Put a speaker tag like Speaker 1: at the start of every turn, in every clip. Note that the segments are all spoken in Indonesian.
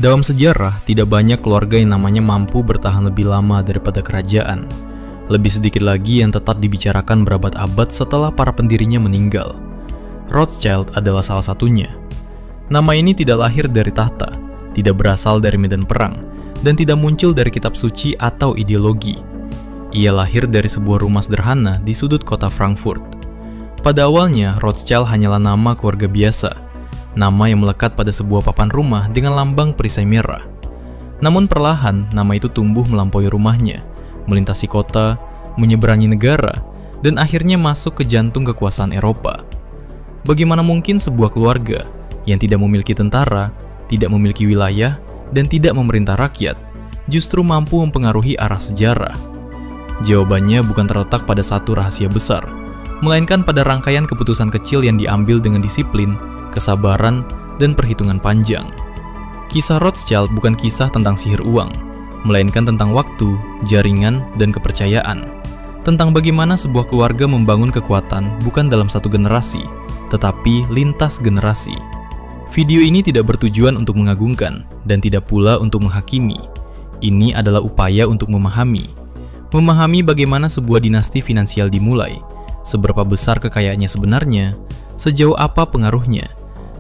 Speaker 1: Dalam sejarah, tidak banyak keluarga yang namanya mampu bertahan lebih lama daripada kerajaan. Lebih sedikit lagi yang tetap dibicarakan berabad-abad setelah para pendirinya meninggal. Rothschild adalah salah satunya. Nama ini tidak lahir dari tahta, tidak berasal dari medan perang, dan tidak muncul dari kitab suci atau ideologi. Ia lahir dari sebuah rumah sederhana di sudut kota Frankfurt. Pada awalnya, Rothschild hanyalah nama keluarga biasa, nama yang melekat pada sebuah papan rumah dengan lambang perisai merah. Namun perlahan, nama itu tumbuh melampaui rumahnya, melintasi kota, menyeberangi negara, dan akhirnya masuk ke jantung kekuasaan Eropa. Bagaimana mungkin sebuah keluarga yang tidak memiliki tentara, tidak memiliki wilayah, dan tidak memerintah rakyat, justru mampu mempengaruhi arah sejarah? Jawabannya bukan terletak pada satu rahasia besar, melainkan pada rangkaian keputusan kecil yang diambil dengan disiplin, kesabaran, dan perhitungan panjang. Kisah Rothschild bukan kisah tentang sihir uang, melainkan tentang waktu, jaringan, dan kepercayaan. Tentang bagaimana sebuah keluarga membangun kekuatan bukan dalam satu generasi, tetapi lintas generasi. Video ini tidak bertujuan untuk mengagungkan, dan tidak pula untuk menghakimi. Ini adalah upaya untuk memahami. Memahami bagaimana sebuah dinasti finansial dimulai, seberapa besar kekayaannya sebenarnya, sejauh apa pengaruhnya,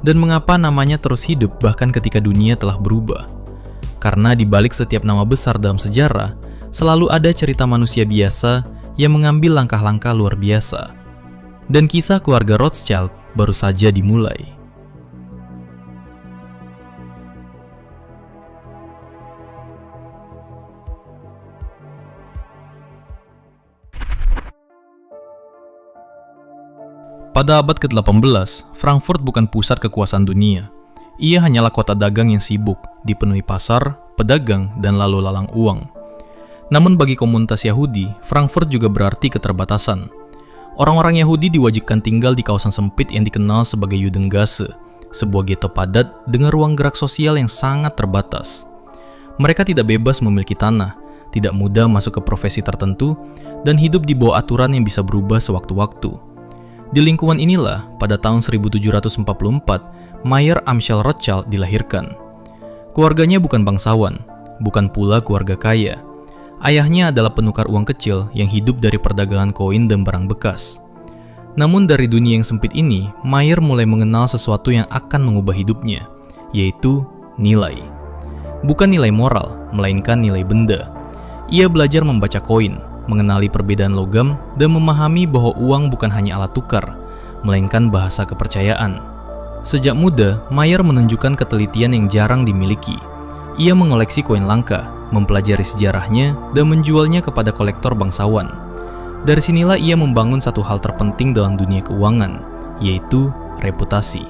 Speaker 1: dan mengapa namanya terus hidup bahkan ketika dunia telah berubah. Karena di balik setiap nama besar dalam sejarah, selalu ada cerita manusia biasa yang mengambil langkah-langkah luar biasa. Dan kisah keluarga Rothschild baru saja dimulai. Pada abad ke-18, Frankfurt bukan pusat kekuasaan dunia. Ia hanyalah kota dagang yang sibuk, dipenuhi pasar, pedagang, dan lalu lalang uang. Namun bagi komunitas Yahudi, Frankfurt juga berarti keterbatasan. Orang-orang Yahudi diwajibkan tinggal di kawasan sempit yang dikenal sebagai Judengasse, sebuah ghetto padat dengan ruang gerak sosial yang sangat terbatas. Mereka tidak bebas memiliki tanah, tidak mudah masuk ke profesi tertentu, dan hidup di bawah aturan yang bisa berubah sewaktu-waktu. Di lingkungan inilah, pada tahun 1744, Mayer Amschel Rothschild dilahirkan. Keluarganya bukan bangsawan, bukan pula keluarga kaya. Ayahnya adalah penukar uang kecil yang hidup dari perdagangan koin dan barang bekas. Namun dari dunia yang sempit ini, Mayer mulai mengenal sesuatu yang akan mengubah hidupnya, yaitu nilai. Bukan nilai moral, melainkan nilai benda. Ia belajar membaca koin, mengenali perbedaan logam, dan memahami bahwa uang bukan hanya alat tukar, melainkan bahasa kepercayaan. Sejak muda, Mayer menunjukkan ketelitian yang jarang dimiliki. Ia mengoleksi koin langka, mempelajari sejarahnya, dan menjualnya kepada kolektor bangsawan. Dari sinilah ia membangun satu hal terpenting dalam dunia keuangan, yaitu reputasi.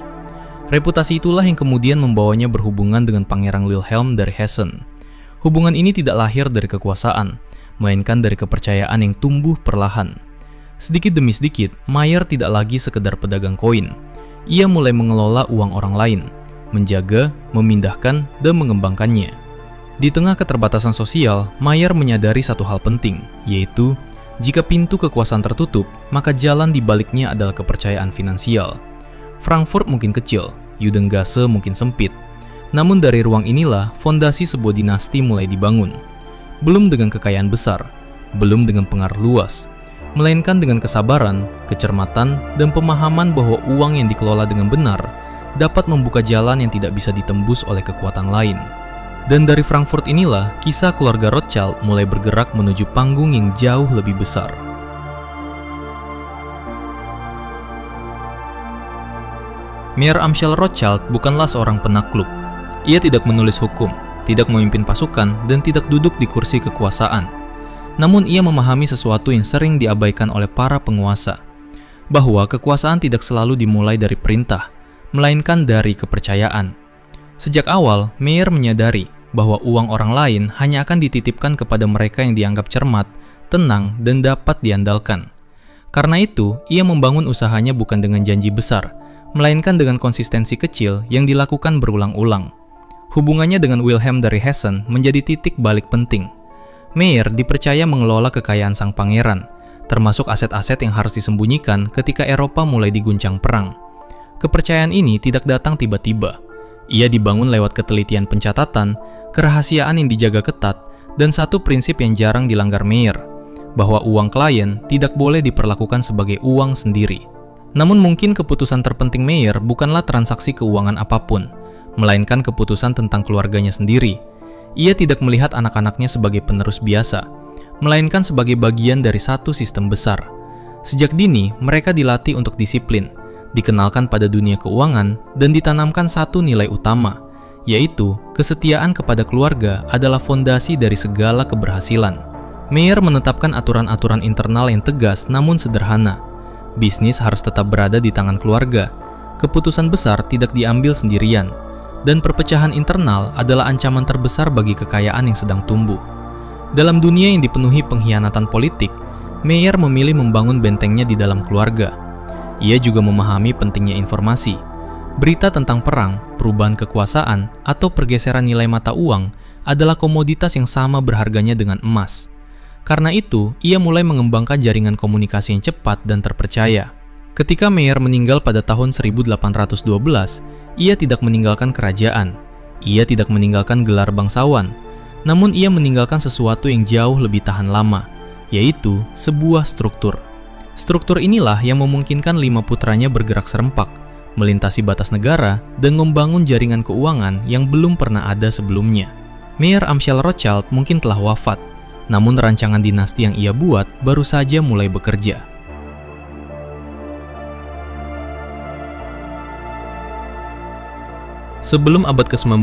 Speaker 1: Reputasi itulah yang kemudian membawanya berhubungan dengan Pangeran Wilhelm dari Hessen. Hubungan ini tidak lahir dari kekuasaan, melainkan dari kepercayaan yang tumbuh perlahan. Sedikit demi sedikit, Mayer tidak lagi sekedar pedagang koin. Ia mulai mengelola uang orang lain, menjaga, memindahkan, dan mengembangkannya. Di tengah keterbatasan sosial, Mayer menyadari satu hal penting, yaitu jika pintu kekuasaan tertutup, maka jalan di baliknya adalah kepercayaan finansial. Frankfurt mungkin kecil, Judengasse mungkin sempit. Namun dari ruang inilah fondasi sebuah dinasti mulai dibangun. Belum dengan kekayaan besar, belum dengan pengaruh luas, melainkan dengan kesabaran, kecermatan, dan pemahaman bahwa uang yang dikelola dengan benar dapat membuka jalan yang tidak bisa ditembus oleh kekuatan lain. Dan dari Frankfurt inilah kisah keluarga Rothschild mulai bergerak menuju panggung yang jauh lebih besar. Mayer Amschel Rothschild bukanlah seorang penakluk. Ia tidak menulis hukum, tidak memimpin pasukan, dan tidak duduk di kursi kekuasaan. Namun ia memahami sesuatu yang sering diabaikan oleh para penguasa, bahwa kekuasaan tidak selalu dimulai dari perintah, melainkan dari kepercayaan. Sejak awal, Mayer menyadari bahwa uang orang lain hanya akan dititipkan kepada mereka yang dianggap cermat, tenang, dan dapat diandalkan. Karena itu, ia membangun usahanya bukan dengan janji besar, melainkan dengan konsistensi kecil yang dilakukan berulang-ulang. Hubungannya dengan Wilhelm dari Hessen menjadi titik balik penting. Mayer dipercaya mengelola kekayaan sang pangeran, termasuk aset-aset yang harus disembunyikan ketika Eropa mulai diguncang perang. Kepercayaan ini tidak datang tiba-tiba. Ia dibangun lewat ketelitian pencatatan, kerahasiaan yang dijaga ketat, dan satu prinsip yang jarang dilanggar Mayer, bahwa uang klien tidak boleh diperlakukan sebagai uang sendiri. Namun mungkin keputusan terpenting Mayer bukanlah transaksi keuangan apapun, melainkan keputusan tentang keluarganya sendiri. Ia tidak melihat anak-anaknya sebagai penerus biasa, melainkan sebagai bagian dari satu sistem besar. Sejak dini, mereka dilatih untuk disiplin, dikenalkan pada dunia keuangan, dan ditanamkan satu nilai utama, yaitu kesetiaan kepada keluarga adalah fondasi dari segala keberhasilan. Mayer menetapkan aturan-aturan internal yang tegas namun sederhana. Bisnis harus tetap berada di tangan keluarga. Keputusan besar tidak diambil sendirian. Dan perpecahan internal adalah ancaman terbesar bagi kekayaan yang sedang tumbuh. Dalam dunia yang dipenuhi pengkhianatan politik, Mayer memilih membangun bentengnya di dalam keluarga. Ia juga memahami pentingnya informasi. Berita tentang perang, perubahan kekuasaan, atau pergeseran nilai mata uang adalah komoditas yang sama berharganya dengan emas. Karena itu, ia mulai mengembangkan jaringan komunikasi yang cepat dan terpercaya. Ketika Mayer meninggal pada tahun 1812, ia tidak meninggalkan kerajaan. Ia tidak meninggalkan gelar bangsawan. Namun ia meninggalkan sesuatu yang jauh lebih tahan lama, yaitu sebuah struktur. Struktur inilah yang memungkinkan 5 putranya bergerak serempak, melintasi batas negara, dan membangun jaringan keuangan yang belum pernah ada sebelumnya. Mayer Amschel Rothschild mungkin telah wafat, namun rancangan dinasti yang ia buat baru saja mulai bekerja. Sebelum abad ke-19,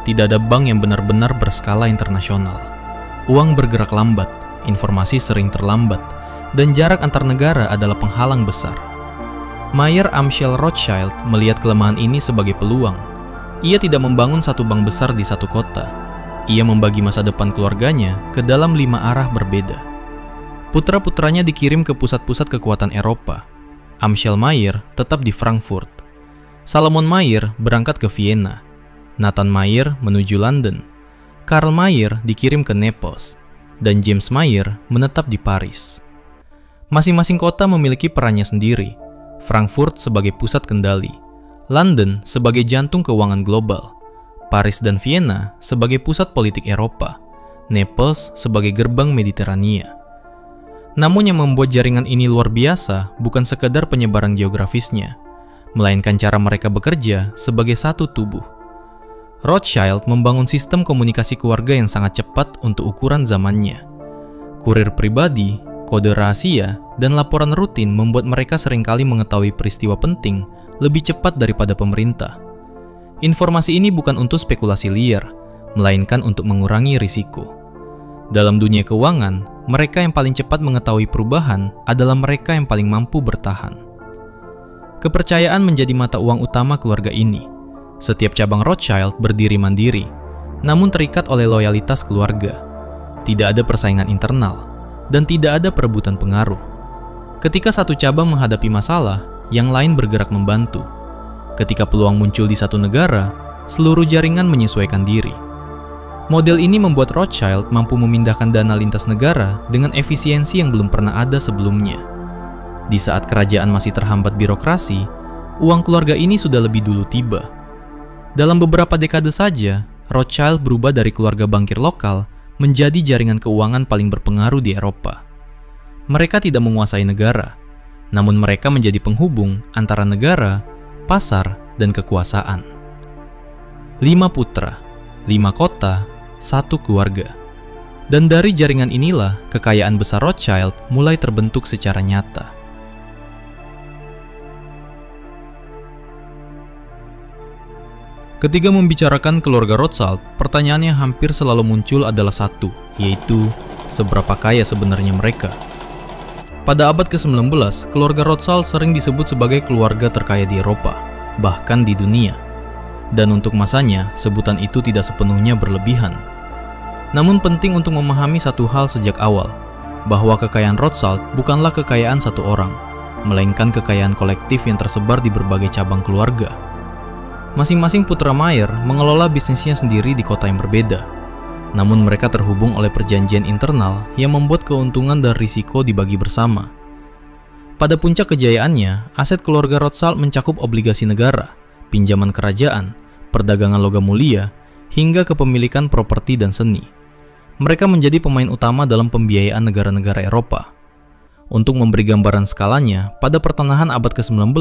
Speaker 1: tidak ada bank yang benar-benar berskala internasional. Uang bergerak lambat, informasi sering terlambat, dan jarak antar negara adalah penghalang besar. Mayer Amschel Rothschild melihat kelemahan ini sebagai peluang. Ia tidak membangun satu bank besar di satu kota. Ia membagi masa depan keluarganya ke dalam 5 arah berbeda. Putra-putranya dikirim ke pusat-pusat kekuatan Eropa. Amschel Mayer tetap di Frankfurt. Salomon Mayer berangkat ke Vienna. Nathan Mayer menuju London. Karl Mayer dikirim ke Naples. Dan James Mayer menetap di Paris. Masing-masing kota memiliki perannya sendiri. Frankfurt sebagai pusat kendali, London sebagai jantung keuangan global, Paris dan Vienna sebagai pusat politik Eropa, Naples sebagai gerbang Mediterania. Namun yang membuat jaringan ini luar biasa bukan sekedar penyebaran geografisnya, melainkan cara mereka bekerja sebagai satu tubuh. Rothschild membangun sistem komunikasi keluarga yang sangat cepat untuk ukuran zamannya. Kurir pribadi, kode rahasia, dan laporan rutin membuat mereka seringkali mengetahui peristiwa penting lebih cepat daripada pemerintah. Informasi ini bukan untuk spekulasi liar, melainkan untuk mengurangi risiko. Dalam dunia keuangan, mereka yang paling cepat mengetahui perubahan adalah mereka yang paling mampu bertahan. Kepercayaan menjadi mata uang utama keluarga ini. Setiap cabang Rothschild berdiri mandiri, namun terikat oleh loyalitas keluarga. Tidak ada persaingan internal, dan tidak ada perebutan pengaruh. Ketika satu cabang menghadapi masalah, yang lain bergerak membantu. Ketika peluang muncul di satu negara, seluruh jaringan menyesuaikan diri. Model ini membuat Rothschild mampu memindahkan dana lintas negara dengan efisiensi yang belum pernah ada sebelumnya. Di saat kerajaan masih terhambat birokrasi, uang keluarga ini sudah lebih dulu tiba. Dalam beberapa dekade saja, Rothschild berubah dari keluarga bankir lokal menjadi jaringan keuangan paling berpengaruh di Eropa. Mereka tidak menguasai negara, namun mereka menjadi penghubung antara negara, pasar, dan kekuasaan. 5 putra, 5 kota, 1 keluarga. Dan dari jaringan inilah kekayaan besar Rothschild mulai terbentuk secara nyata. Ketika membicarakan keluarga Rothschild, pertanyaan yang hampir selalu muncul adalah satu, yaitu seberapa kaya sebenarnya mereka. Pada abad ke-19, keluarga Rothschild sering disebut sebagai keluarga terkaya di Eropa, bahkan di dunia. Dan untuk masanya, sebutan itu tidak sepenuhnya berlebihan. Namun penting untuk memahami satu hal sejak awal, bahwa kekayaan Rothschild bukanlah kekayaan satu orang, melainkan kekayaan kolektif yang tersebar di berbagai cabang keluarga. Masing-masing putra Mayer mengelola bisnisnya sendiri di kota yang berbeda. Namun mereka terhubung oleh perjanjian internal yang membuat keuntungan dan risiko dibagi bersama. Pada puncak kejayaannya, aset keluarga Rothschild mencakup obligasi negara, pinjaman kerajaan, perdagangan logam mulia, hingga kepemilikan properti dan seni. Mereka menjadi pemain utama dalam pembiayaan negara-negara Eropa. Untuk memberi gambaran skalanya, pada pertengahan abad ke-19,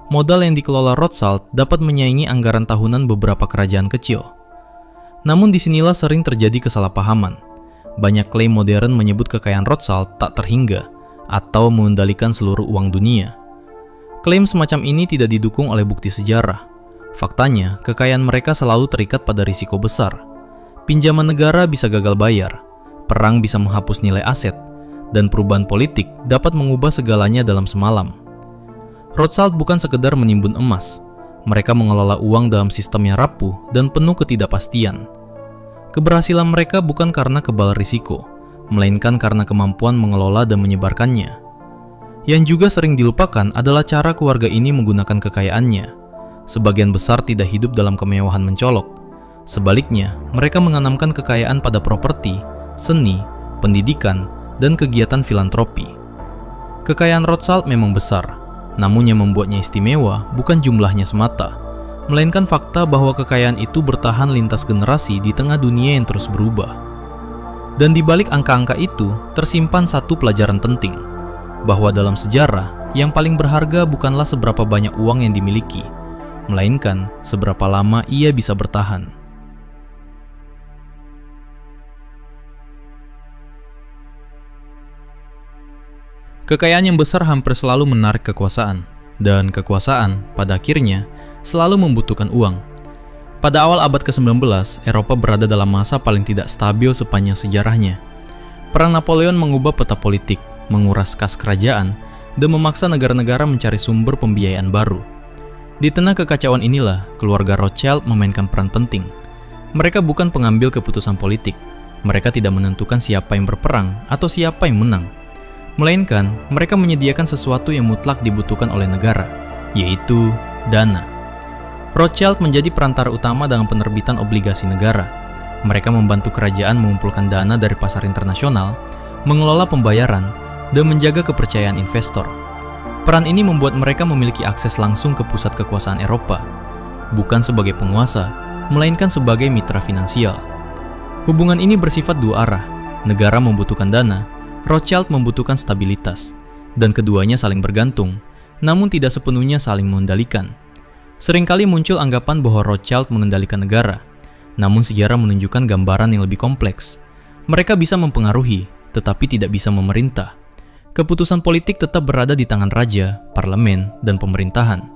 Speaker 1: modal yang dikelola Rothschild dapat menyaingi anggaran tahunan beberapa kerajaan kecil. Namun disinilah sering terjadi kesalahpahaman. Banyak klaim modern menyebut kekayaan Rothschild tak terhingga atau mengendalikan seluruh uang dunia. Klaim semacam ini tidak didukung oleh bukti sejarah. Faktanya, kekayaan mereka selalu terikat pada risiko besar. Pinjaman negara bisa gagal bayar, perang bisa menghapus nilai aset, dan perubahan politik dapat mengubah segalanya dalam semalam. Rothschild bukan sekedar menimbun emas. Mereka mengelola uang dalam sistem yang rapuh dan penuh ketidakpastian. Keberhasilan mereka bukan karena kebal risiko, melainkan karena kemampuan mengelola dan menyebarkannya. Yang juga sering dilupakan adalah cara keluarga ini menggunakan kekayaannya. Sebagian besar tidak hidup dalam kemewahan mencolok. Sebaliknya, mereka menanamkan kekayaan pada properti, seni, pendidikan, dan kegiatan filantropi. Kekayaan Rothschild memang besar, namun yang membuatnya istimewa bukan jumlahnya semata, melainkan fakta bahwa kekayaan itu bertahan lintas generasi di tengah dunia yang terus berubah. Dan di balik angka-angka itu tersimpan satu pelajaran penting, bahwa dalam sejarah yang paling berharga bukanlah seberapa banyak uang yang dimiliki, melainkan seberapa lama ia bisa bertahan. Kekayaan yang besar hampir selalu menarik kekuasaan, dan kekuasaan pada akhirnya selalu membutuhkan uang. Pada awal abad ke-19, Eropa berada dalam masa paling tidak stabil sepanjang sejarahnya. Perang Napoleon mengubah peta politik, menguras kas kerajaan, dan memaksa negara-negara mencari sumber pembiayaan baru. Di tengah kekacauan inilah, keluarga Rothschild memainkan peran penting. Mereka bukan pengambil keputusan politik. Mereka tidak menentukan siapa yang berperang atau siapa yang menang. Melainkan, mereka menyediakan sesuatu yang mutlak dibutuhkan oleh negara, yaitu dana. Rothschild menjadi perantara utama dalam penerbitan obligasi negara. Mereka membantu kerajaan mengumpulkan dana dari pasar internasional, mengelola pembayaran, dan menjaga kepercayaan investor. Peran ini membuat mereka memiliki akses langsung ke pusat kekuasaan Eropa, bukan sebagai penguasa, melainkan sebagai mitra finansial. Hubungan ini bersifat dua arah. Negara membutuhkan dana, Rothschild membutuhkan stabilitas, dan keduanya saling bergantung, namun tidak sepenuhnya saling mengendalikan. Seringkali muncul anggapan bahwa Rothschild mengendalikan negara, namun sejarah menunjukkan gambaran yang lebih kompleks. Mereka bisa mempengaruhi, tetapi tidak bisa memerintah. Keputusan politik tetap berada di tangan raja, parlemen, dan pemerintahan.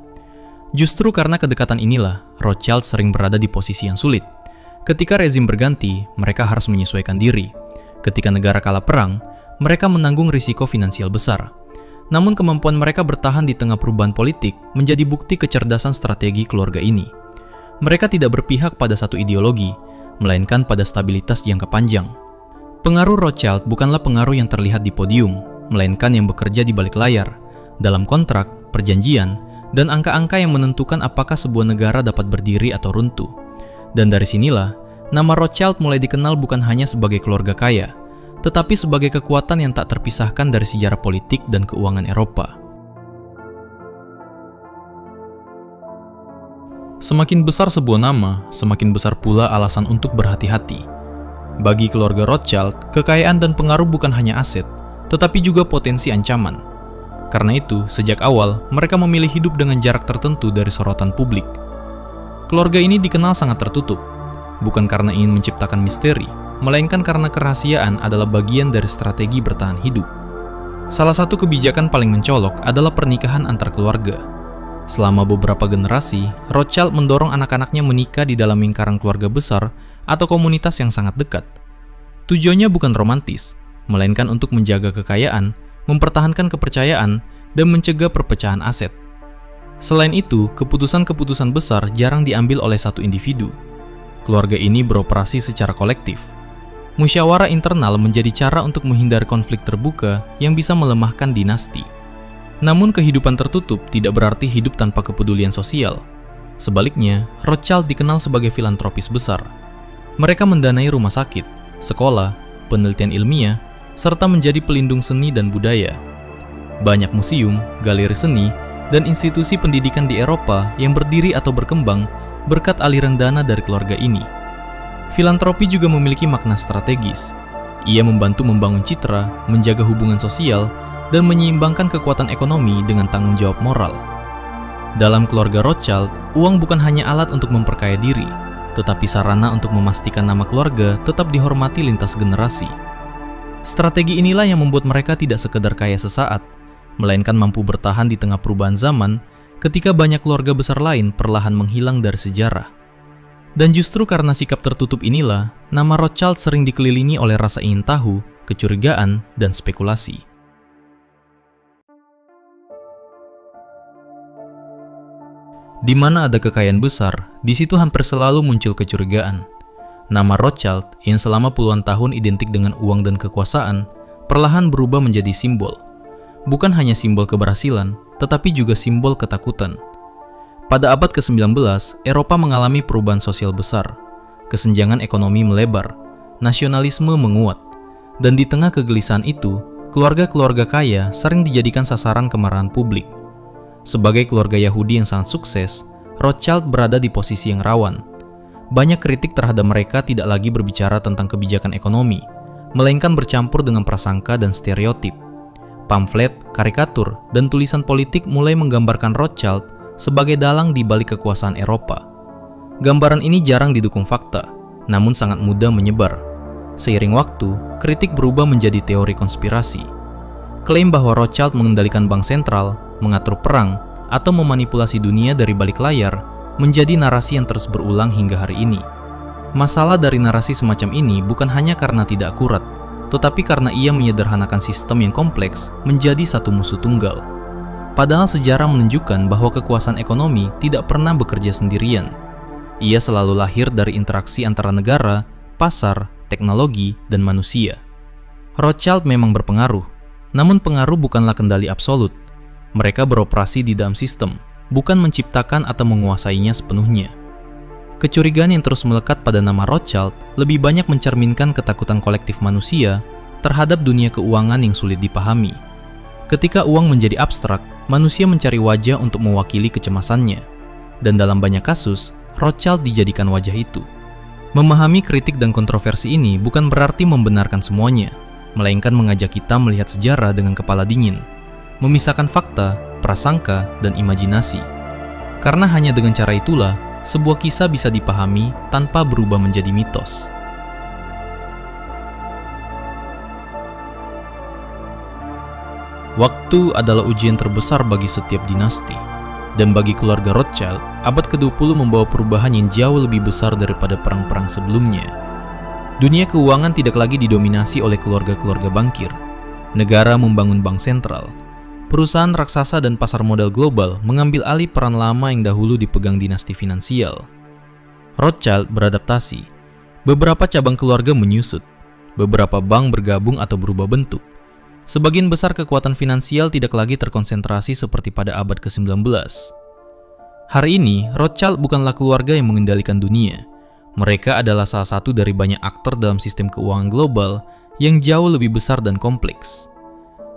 Speaker 1: Justru karena kedekatan inilah, Rothschild sering berada di posisi yang sulit. Ketika rezim berganti, mereka harus menyesuaikan diri. Ketika negara kalah perang, mereka menanggung risiko finansial besar. Namun kemampuan mereka bertahan di tengah perubahan politik menjadi bukti kecerdasan strategi keluarga ini. Mereka tidak berpihak pada satu ideologi, melainkan pada stabilitas jangka panjang. Pengaruh Rothschild bukanlah pengaruh yang terlihat di podium, melainkan yang bekerja di balik layar, dalam kontrak, perjanjian, dan angka-angka yang menentukan apakah sebuah negara dapat berdiri atau runtuh. Dan dari sinilah, nama Rothschild mulai dikenal bukan hanya sebagai keluarga kaya, tetapi sebagai kekuatan yang tak terpisahkan dari sejarah politik dan keuangan Eropa. Semakin besar sebuah nama, semakin besar pula alasan untuk berhati-hati. Bagi keluarga Rothschild, kekayaan dan pengaruh bukan hanya aset, tetapi juga potensi ancaman. Karena itu, sejak awal, mereka memilih hidup dengan jarak tertentu dari sorotan publik. Keluarga ini dikenal sangat tertutup, bukan karena ingin menciptakan misteri, melainkan karena kerahasiaan adalah bagian dari strategi bertahan hidup. Salah satu kebijakan paling mencolok adalah pernikahan antar keluarga. Selama beberapa generasi, Rothschild mendorong anak-anaknya menikah di dalam lingkaran keluarga besar atau komunitas yang sangat dekat. Tujuannya bukan romantis, melainkan untuk menjaga kekayaan, mempertahankan kepercayaan, dan mencegah perpecahan aset. Selain itu, keputusan-keputusan besar jarang diambil oleh satu individu. Keluarga ini beroperasi secara kolektif. Musyawarah internal menjadi cara untuk menghindari konflik terbuka yang bisa melemahkan dinasti. Namun kehidupan tertutup tidak berarti hidup tanpa kepedulian sosial. Sebaliknya, Rothschild dikenal sebagai filantropis besar. Mereka mendanai rumah sakit, sekolah, penelitian ilmiah, serta menjadi pelindung seni dan budaya. Banyak museum, galeri seni, dan institusi pendidikan di Eropa yang berdiri atau berkembang berkat aliran dana dari keluarga ini. Filantropi juga memiliki makna strategis. Ia membantu membangun citra, menjaga hubungan sosial, dan menyeimbangkan kekuatan ekonomi dengan tanggung jawab moral. Dalam keluarga Rothschild, uang bukan hanya alat untuk memperkaya diri, tetapi sarana untuk memastikan nama keluarga tetap dihormati lintas generasi. Strategi inilah yang membuat mereka tidak sekedar kaya sesaat, melainkan mampu bertahan di tengah perubahan zaman ketika banyak keluarga besar lain perlahan menghilang dari sejarah. Dan justru karena sikap tertutup inilah, nama Rothschild sering dikelilingi oleh rasa ingin tahu, kecurigaan, dan spekulasi. Di mana ada kekayaan besar, di situ hampir selalu muncul kecurigaan. Nama Rothschild yang selama puluhan tahun identik dengan uang dan kekuasaan, perlahan berubah menjadi simbol. Bukan hanya simbol keberhasilan, tetapi juga simbol ketakutan. Pada abad ke-19, Eropa mengalami perubahan sosial besar. Kesenjangan ekonomi melebar, nasionalisme menguat, dan di tengah kegelisahan itu, keluarga-keluarga kaya sering dijadikan sasaran kemarahan publik. Sebagai keluarga Yahudi yang sangat sukses, Rothschild berada di posisi yang rawan. Banyak kritik terhadap mereka tidak lagi berbicara tentang kebijakan ekonomi, melainkan bercampur dengan prasangka dan stereotip. Pamflet, karikatur, dan tulisan politik mulai menggambarkan Rothschild sebagai dalang di balik kekuasaan Eropa. Gambaran ini jarang didukung fakta, namun sangat mudah menyebar. Seiring waktu, kritik berubah menjadi teori konspirasi. Klaim bahwa Rothschild mengendalikan bank sentral, mengatur perang, atau memanipulasi dunia dari balik layar menjadi narasi yang terus berulang hingga hari ini. Masalah dari narasi semacam ini bukan hanya karena tidak akurat, tetapi karena ia menyederhanakan sistem yang kompleks menjadi satu musuh tunggal. Padahal sejarah menunjukkan bahwa kekuasaan ekonomi tidak pernah bekerja sendirian. Ia selalu lahir dari interaksi antara negara, pasar, teknologi, dan manusia. Rothschild memang berpengaruh, namun pengaruh bukanlah kendali absolut. Mereka beroperasi di dalam sistem, bukan menciptakan atau menguasainya sepenuhnya. Kecurigaan yang terus melekat pada nama Rothschild lebih banyak mencerminkan ketakutan kolektif manusia terhadap dunia keuangan yang sulit dipahami. Ketika uang menjadi abstrak, manusia mencari wajah untuk mewakili kecemasannya. Dan dalam banyak kasus, Rothschild dijadikan wajah itu. Memahami kritik dan kontroversi ini bukan berarti membenarkan semuanya, melainkan mengajak kita melihat sejarah dengan kepala dingin, memisahkan fakta, prasangka, dan imajinasi. Karena hanya dengan cara itulah, sebuah kisah bisa dipahami tanpa berubah menjadi mitos. Waktu adalah ujian terbesar bagi setiap dinasti. Dan bagi keluarga Rothschild, abad ke-20 membawa perubahan yang jauh lebih besar daripada perang-perang sebelumnya. Dunia keuangan tidak lagi didominasi oleh keluarga-keluarga bankir. Negara membangun bank sentral. Perusahaan raksasa dan pasar modal global mengambil alih peran lama yang dahulu dipegang dinasti finansial. Rothschild beradaptasi. Beberapa cabang keluarga menyusut. Beberapa bank bergabung atau berubah bentuk. Sebagian besar kekuatan finansial tidak lagi terkonsentrasi seperti pada abad ke-19. Hari ini, Rothschild bukanlah keluarga yang mengendalikan dunia. Mereka adalah salah satu dari banyak aktor dalam sistem keuangan global yang jauh lebih besar dan kompleks.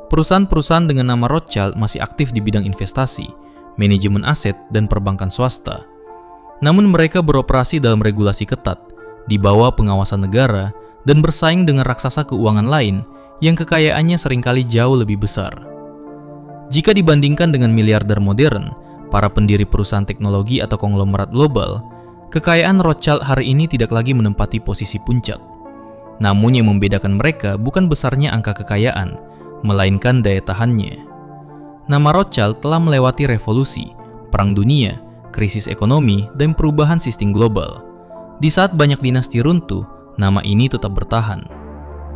Speaker 1: Perusahaan-perusahaan dengan nama Rothschild masih aktif di bidang investasi, manajemen aset, dan perbankan swasta. Namun mereka beroperasi dalam regulasi ketat, di bawah pengawasan negara, dan bersaing dengan raksasa keuangan lain yang kekayaannya seringkali jauh lebih besar. Jika dibandingkan dengan miliarder modern, para pendiri perusahaan teknologi atau konglomerat global, kekayaan Rothschild hari ini tidak lagi menempati posisi puncak. Namun yang membedakan mereka bukan besarnya angka kekayaan, melainkan daya tahannya. Nama Rothschild telah melewati revolusi, perang dunia, krisis ekonomi, dan perubahan sistem global. Di saat banyak dinasti runtuh, nama ini tetap bertahan.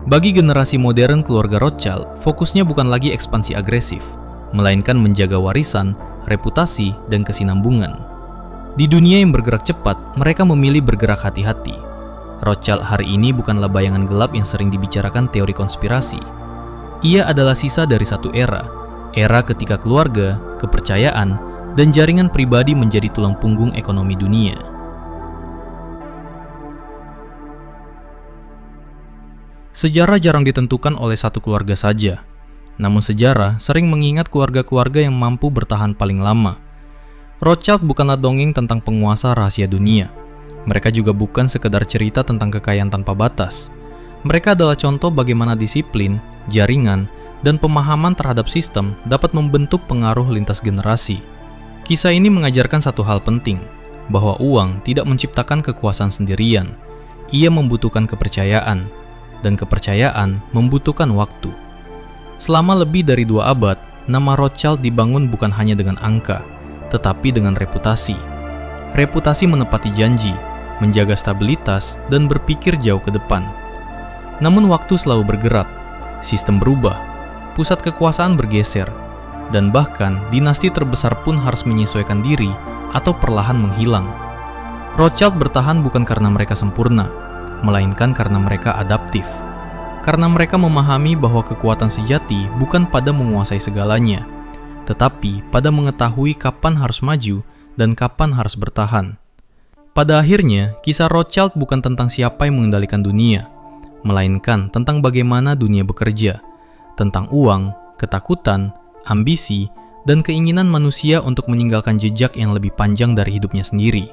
Speaker 1: Bagi generasi modern keluarga Rothschild, fokusnya bukan lagi ekspansi agresif, melainkan menjaga warisan, reputasi, dan kesinambungan. Di dunia yang bergerak cepat, mereka memilih bergerak hati-hati. Rothschild hari ini bukanlah bayangan gelap yang sering dibicarakan teori konspirasi. Ia adalah sisa dari satu era ketika keluarga, kepercayaan, dan jaringan pribadi menjadi tulang punggung ekonomi dunia. Sejarah jarang ditentukan oleh satu keluarga saja, namun sejarah sering mengingat keluarga-keluarga yang mampu bertahan paling lama. Rothschild bukanlah dongeng tentang penguasa rahasia dunia. Mereka juga bukan sekedar cerita tentang kekayaan tanpa batas. Mereka adalah contoh bagaimana disiplin, jaringan, dan pemahaman terhadap sistem dapat membentuk pengaruh lintas generasi. Kisah ini mengajarkan satu hal penting, bahwa uang tidak menciptakan kekuasaan sendirian. Ia membutuhkan kepercayaan, dan kepercayaan membutuhkan waktu. Selama lebih dari 2 abad, nama Rothschild dibangun bukan hanya dengan angka, tetapi dengan reputasi. Reputasi menepati janji, menjaga stabilitas, dan berpikir jauh ke depan. Namun waktu selalu bergerak, sistem berubah, pusat kekuasaan bergeser, dan bahkan dinasti terbesar pun harus menyesuaikan diri atau perlahan menghilang. Rothschild bertahan bukan karena mereka sempurna, melainkan karena mereka adaptif. Karena mereka memahami bahwa kekuatan sejati bukan pada menguasai segalanya, tetapi pada mengetahui kapan harus maju dan kapan harus bertahan. Pada akhirnya, kisah Rothschild bukan tentang siapa yang mengendalikan dunia, melainkan tentang bagaimana dunia bekerja, tentang uang, ketakutan, ambisi, dan keinginan manusia untuk meninggalkan jejak yang lebih panjang dari hidupnya sendiri.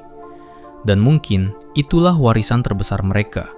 Speaker 1: Dan mungkin itulah warisan terbesar mereka.